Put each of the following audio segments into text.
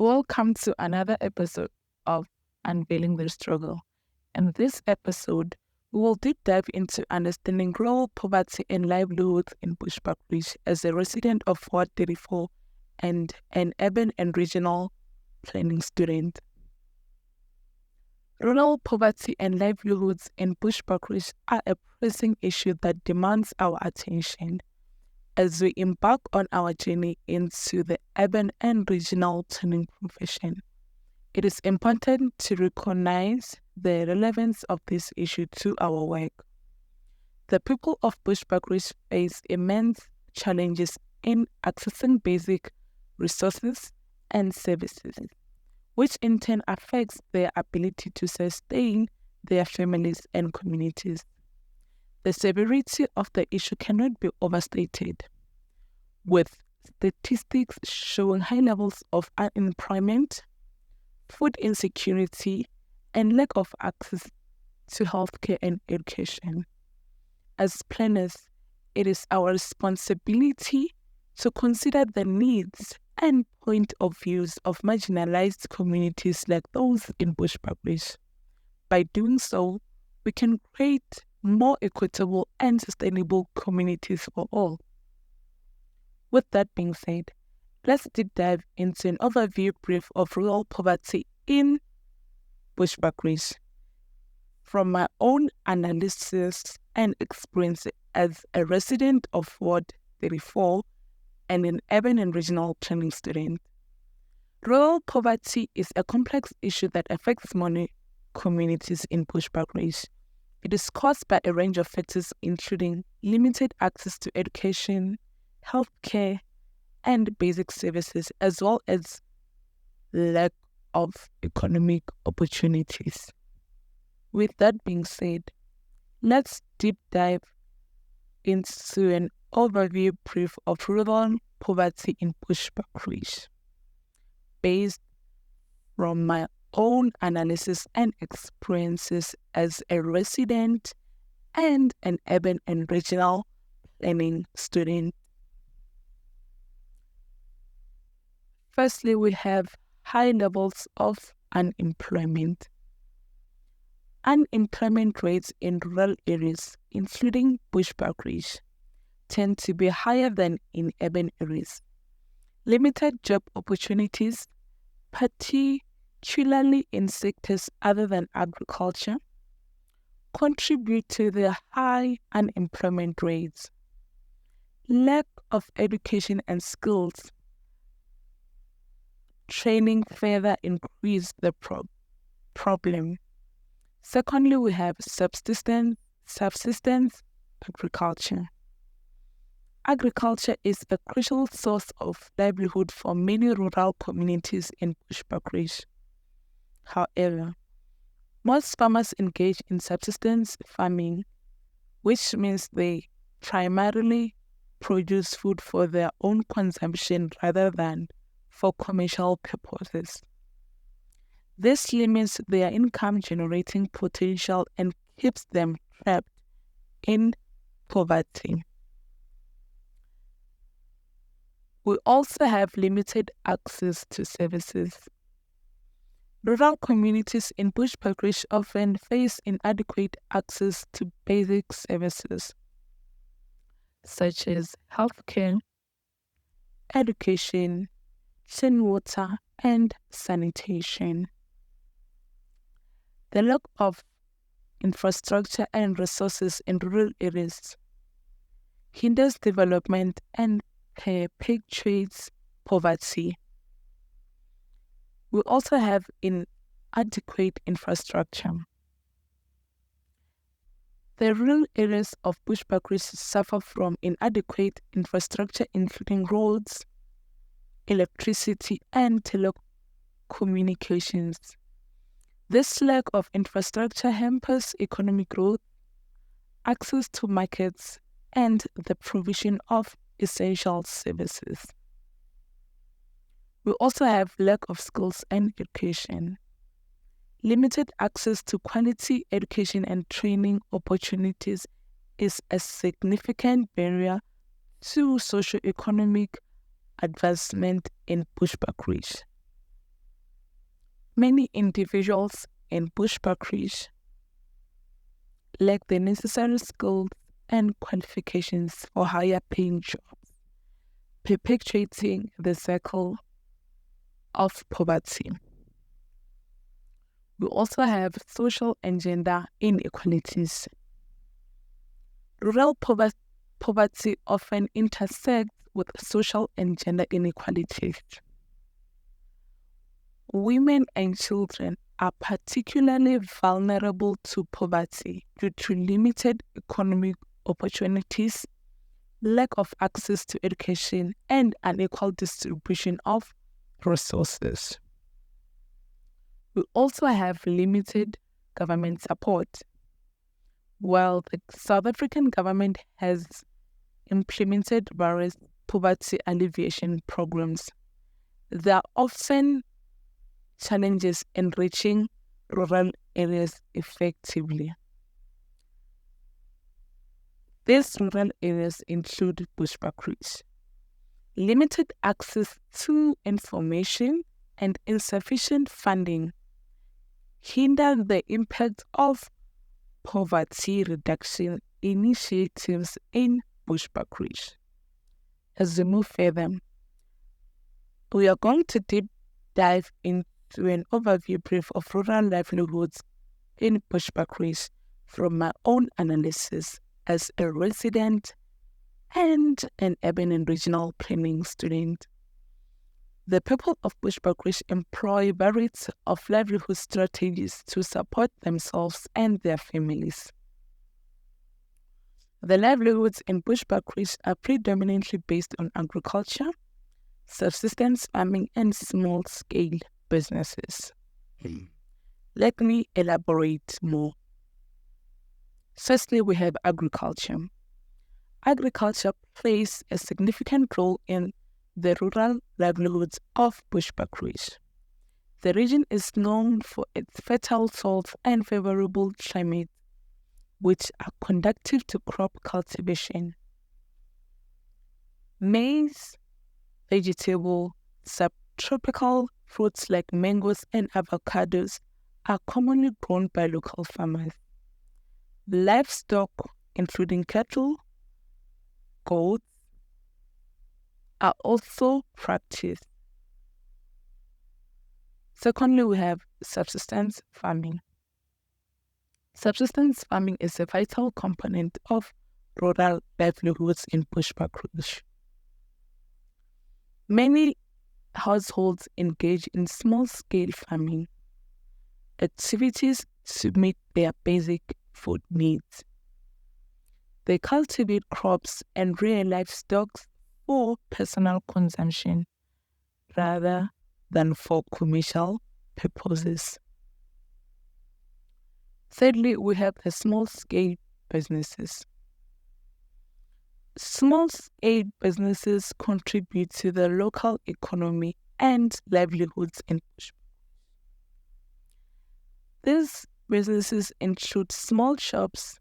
Welcome to another episode of Unveiling the Struggle. In this episode, we will deep dive into understanding rural poverty and livelihoods in Bushbuck Ridge as a resident of Ward 34 and an urban and regional planning student. Rural poverty and livelihoods in Bushbuck Ridge are a pressing issue that demands our attention as we embark on our journey into the urban and regional planning profession. It is important to recognize the relevance of this issue to our work. The people of Bushbuck Ridge face immense challenges in accessing basic resources and services, which in turn affects their ability to sustain their families and communities. The severity of the issue cannot be overstated, with statistics showing high levels of unemployment, food insecurity, and lack of access to healthcare and education. As planners, it is our responsibility to consider the needs and point of views of marginalized communities like those in Bushbuck Ridge. By doing so, we can create more equitable and sustainable communities for all. With that being said, let's deep dive into an overview brief of rural poverty in Bushbuck Ridge. From my own analysis and experience as a resident of Ward 34 and an urban and regional planning student, rural poverty is a complex issue that affects many communities in Bushbuck Ridge. It is caused by a range of factors including limited access to education, healthcare, and basic services, as well as lack of economic opportunities. With that being said, let's deep dive into an overview brief of rural poverty in Bushbuck Ridge, based from my own analysis and experiences as a resident and an urban and regional planning student. Firstly, we have high levels of unemployment. Unemployment rates in rural areas, including Bushbuck Ridge, tend to be higher than in urban areas. Limited job opportunities, particularly in sectors other than agriculture, contribute to the high unemployment rates. Lack of education and skills training further increase the problem. Secondly, we have subsistence agriculture. Agriculture is a crucial source of livelihood for many rural communities in Bushbuck Ridge. However, most farmers engage in subsistence farming, which means they primarily produce food for their own consumption rather than for commercial purposes. This limits their income generating potential and keeps them trapped in poverty. We also have limited access to services. Rural communities in Bushbuck Ridge often face inadequate access to basic services such as healthcare, education, clean water, and sanitation. The lack of infrastructure and resources in rural areas hinders development and perpetuates poverty. We also have inadequate infrastructure. The rural areas of Bushbuck Ridge suffer from inadequate infrastructure, including roads, electricity, and telecommunications. This lack of infrastructure hampers economic growth, access to markets, and the provision of essential services. We also have lack of skills and education. Limited access to quality education and training opportunities is a significant barrier to socio-economic advancement in Bushbuck Ridge. Many individuals in bushbuckridge lack the necessary skills and qualifications for higher paying jobs, perpetuating the cycle of poverty. We also have social and gender inequalities. Rural poverty often intersects with social and gender inequalities. Women and children are particularly vulnerable to poverty due to limited economic opportunities, lack of access to education, and unequal distribution of resources. We also have limited government support. While the South African government has implemented various poverty alleviation programs, there are often challenges in reaching rural areas effectively. These rural areas include bushbuckridge, limited access to information, and insufficient funding hinder the impact of poverty reduction initiatives in bushbuckridge. As we move further, we are going to deep dive into an overview brief of rural livelihoods in bushbuckridge from my own analysis as a resident and an urban and regional planning student. The people of bushbuckridge employ variety of livelihood strategies to support themselves and their families. The livelihoods in bushbuckridge are predominantly based on agriculture, subsistence farming, and small-scale businesses. Let me elaborate more. Firstly, we have agriculture. Agriculture plays a significant role in the rural livelihoods of bushbuckridge. The region is known for its fertile soils and favorable climate, which are conducive to crop cultivation. Maize, vegetable, subtropical fruits like mangoes and avocados are commonly grown by local farmers. Livestock, including cattle, goats, are also practiced. Secondly, we have subsistence farming. Subsistence farming is a vital component of rural livelihoods in bushbuckridge. Many households engage in small-scale farming activities to meet their basic food needs. They cultivate crops and rear livestock for personal consumption rather than for commercial purposes. Thirdly, we have the small-scale businesses. Small-scale businesses contribute to the local economy and livelihoods in bushbuckridge. These businesses include small shops,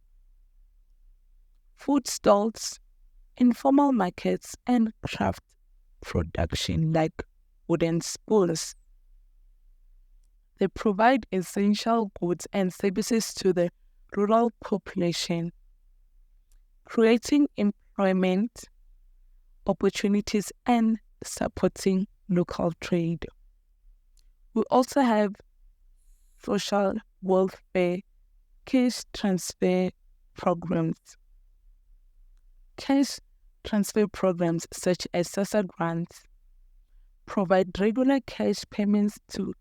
food stalls, informal markets, and craft production like wooden spoons. They provide essential goods and services to the rural population, creating employment opportunities and supporting local trade. We also have social welfare cash transfer programs. Cash transfer programs such as SASSA grants provide regular cash payments to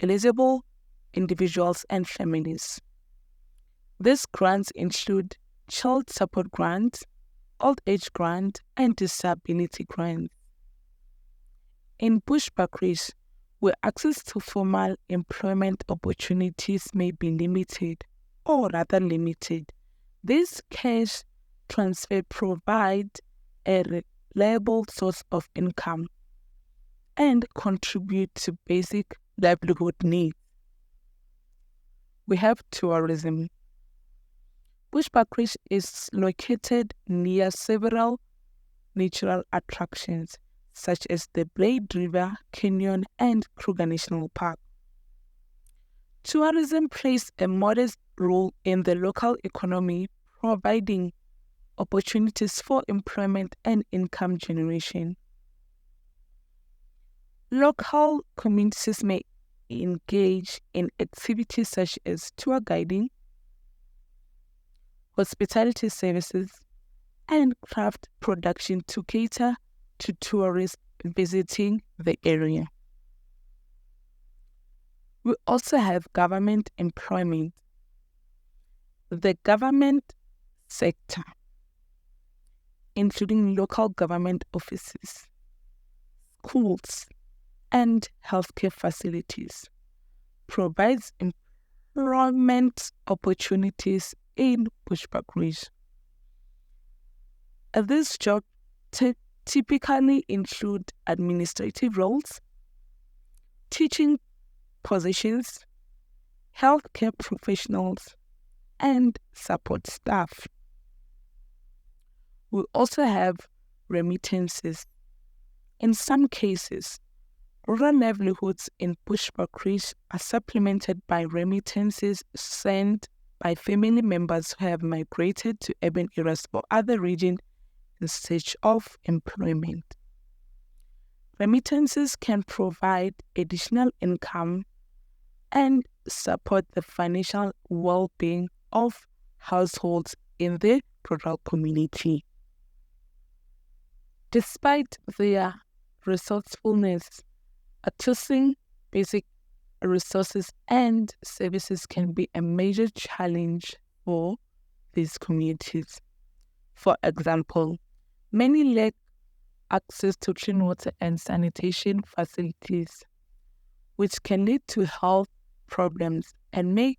eligible individuals and families. These grants include child support grants, old age grant, and disability grants. In bushbuckridge, where access to formal employment opportunities may be limited, or rather limited, these cash transfers provide a reliable source of income and contribute to basic livelihood needs. We have tourism. Bushbuckridge is located near several natural attractions such as the Blade River Canyon and Kruger National Park. Tourism plays a modest role in the local economy, providing opportunities for employment and income generation. Local communities may engage in activities such as tour guiding, hospitality services, and craft production to cater to tourists visiting the area. We also have government employment. The government sector, including local government offices, schools, and healthcare facilities, provides employment opportunities in Bushbuckridge. These jobs typically include administrative roles, teaching positions, healthcare professionals, and support staff. We also have remittances. In some cases, rural livelihoods in Bushbuckridge are supplemented by remittances sent by family members who have migrated to urban areas or other regions in search of employment. Remittances can provide additional income and support the financial well-being of households in the rural community. Despite their resourcefulness, accessing basic resources and services can be a major challenge for these communities. For example, many lack access to clean water and sanitation facilities, which can lead to health problems and make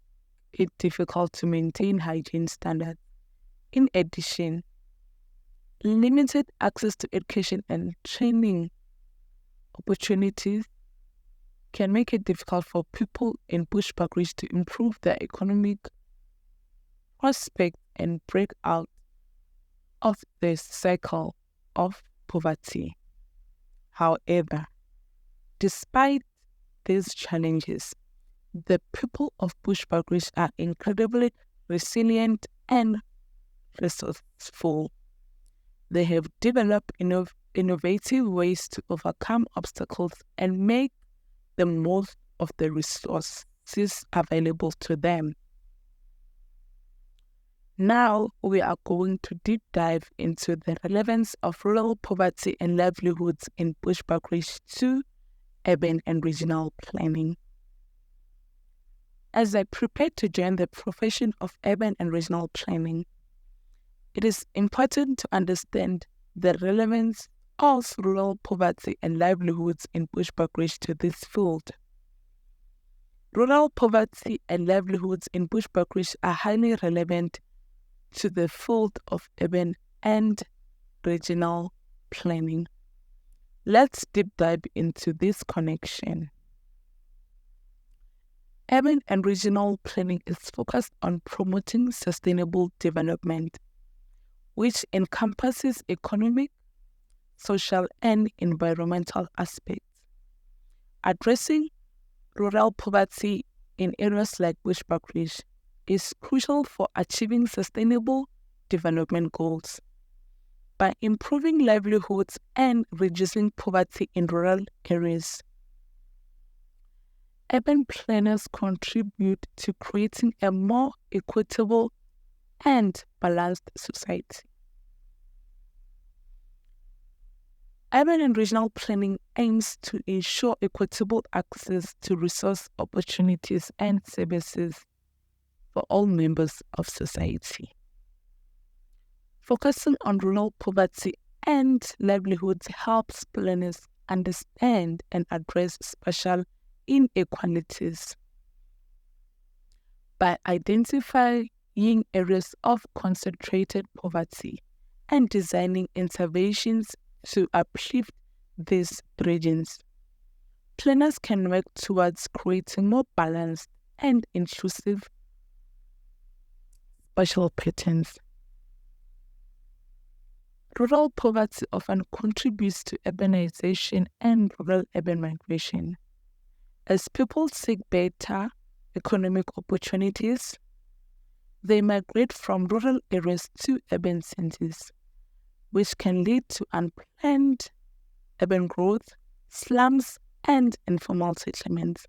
it difficult to maintain hygiene standards. In addition, limited access to education and training opportunities can make it difficult for people in Bushbuckridge to improve their economic prospects and break out of the cycle of poverty. However, despite these challenges, the people of Bushbuckridge are incredibly resilient and resourceful. They have developed innovative ways to overcome obstacles and make the most of the resources available to them. Now we are going to deep dive into the relevance of rural poverty and livelihoods in Bushbuckridge to urban and regional planning. As I prepare to join the profession of urban and regional planning, it is important to understand the relevance of rural poverty and livelihoods in Bushbuckridge to this field. Rural poverty and livelihoods in Bushbuckridge are highly relevant to the field of urban and regional planning. Let's deep dive into this connection. Urban and regional planning is focused on promoting sustainable development, which encompasses economic, social, and environmental aspects. Addressing rural poverty in areas like Bushbuckridge is crucial for achieving sustainable development goals. By improving livelihoods and reducing poverty in rural areas, urban planners contribute to creating a more equitable and balanced society. Urban and regional planning aims to ensure equitable access to resource opportunities and services for all members of society. Focusing on rural poverty and livelihoods helps planners understand and address spatial inequalities by identifying areas of concentrated poverty and designing interventions to uplift these regions. Planners can work towards creating more balanced and inclusive spatial patterns. Rural poverty often contributes to urbanization and rural-urban migration. As people seek better economic opportunities, they migrate from rural areas to urban centers, which can lead to unplanned urban growth, slums, and informal settlements.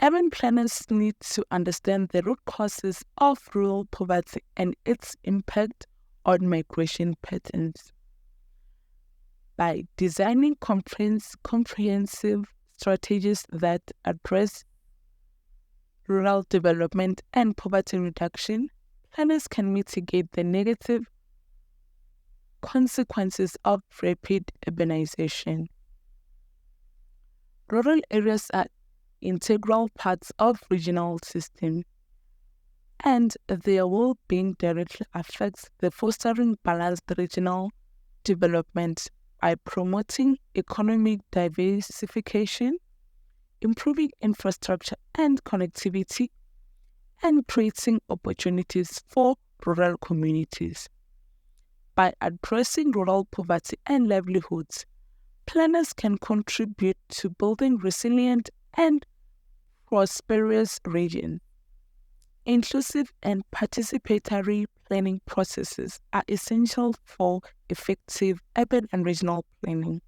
Urban planners need to understand the root causes of rural poverty and its impact on migration patterns. By designing comprehensive strategies that address rural development and poverty reduction, planners can mitigate the negative consequences of rapid urbanization. Rural areas are integral parts of regional systems, and their well-being directly affects the fostering balanced regional development by promoting economic diversification, improving infrastructure and connectivity, and creating opportunities for rural communities. By addressing rural poverty and livelihoods, planners can contribute to building resilient and prosperous regions. Inclusive and participatory planning processes are essential for effective urban and regional planning.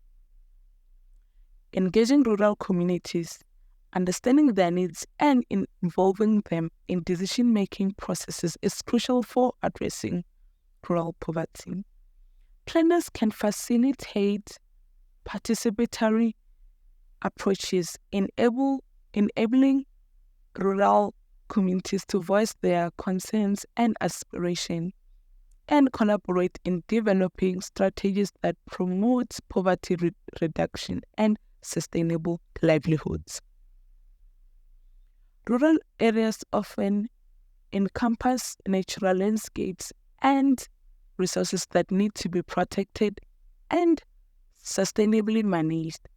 Engaging rural communities, understanding their needs, and involving them in decision-making processes is crucial for addressing rural poverty. Planners can facilitate participatory approaches, enabling rural communities to voice their concerns and aspirations, and collaborate in developing strategies that promote poverty reduction and sustainable livelihoods. Rural areas often encompass natural landscapes and resources that need to be protected and sustainably managed.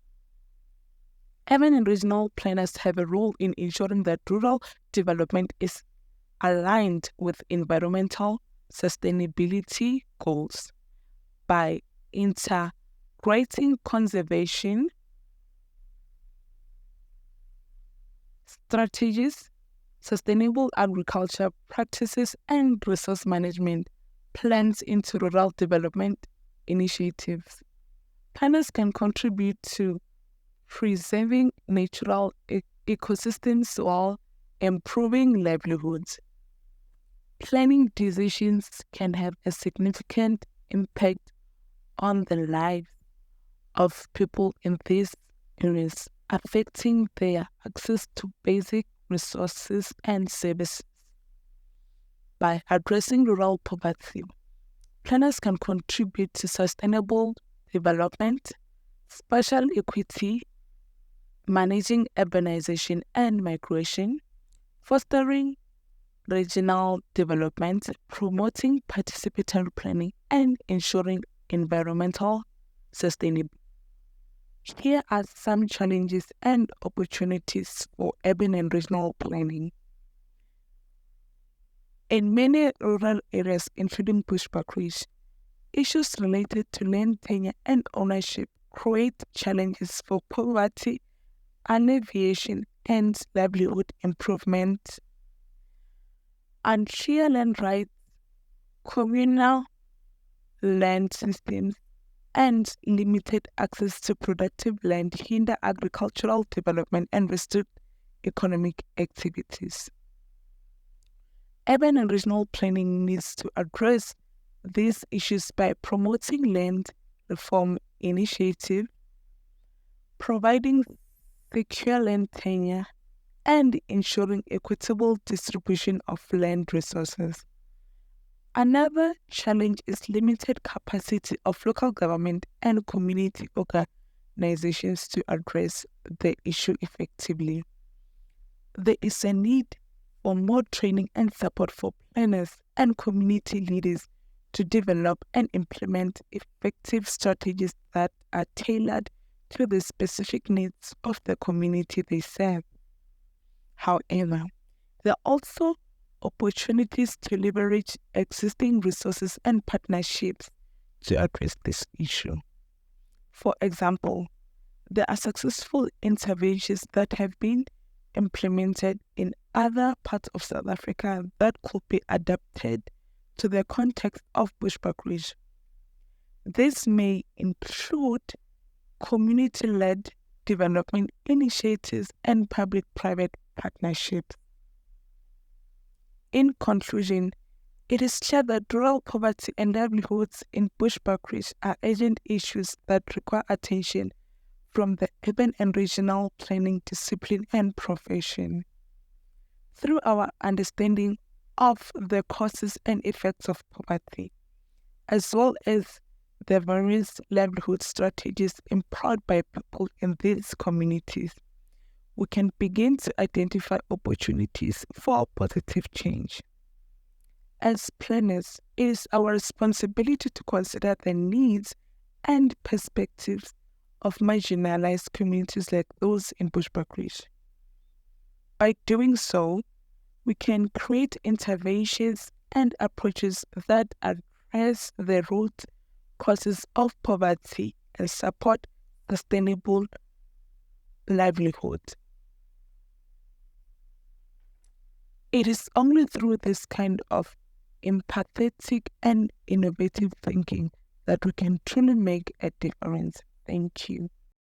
Urban and regional planners have a role in ensuring that rural development is aligned with environmental sustainability goals by integrating conservation strategies, sustainable agriculture practices, and resource management plans into rural development initiatives. Planners can contribute to preserving natural ecosystems while improving livelihoods. Planning decisions can have a significant impact on the lives of people in these areas, affecting their access to basic resources and services. By addressing rural poverty, planners can contribute to sustainable development, spatial equity, managing urbanization and migration, fostering regional development, promoting participatory planning, and ensuring environmental sustainability. Here are some challenges and opportunities for urban and regional planning. In many rural areas, including bushback regions, issues related to land tenure and ownership create challenges for poverty alleviation and livelihood improvement. Unclear land rights, communal land systems, and limited access to productive land hinder agricultural development and restrict economic activities. Urban and regional planning needs to address these issues by promoting land reform initiatives, providing secure land tenure, and ensuring equitable distribution of land resources. Another challenge is limited capacity of local government and community organizations to address the issue effectively. There is a need for more training and support for planners and community leaders to develop and implement effective strategies that are tailored to the specific needs of the community they serve. However, there are also opportunities to leverage existing resources and partnerships to address this issue. For example, there are successful interventions that have been implemented in other parts of South Africa that could be adapted to the context of Bushbuckridge. This may include community-led development initiatives and public-private partnerships. In conclusion, it is clear that rural poverty and livelihoods in Bushbuckridge are urgent issues that require attention from the urban and regional planning discipline and profession. Through our understanding of the causes and effects of poverty, as well as the various livelihood strategies employed by people in these communities, we can begin to identify opportunities for positive change. As planners, it is our responsibility to consider the needs and perspectives of marginalized communities like those in Bushbuckridge. By doing so, we can create interventions and approaches that address the root causes of poverty and support sustainable livelihood. It is only through this kind of empathetic and innovative thinking that we can truly make a difference. Thank you.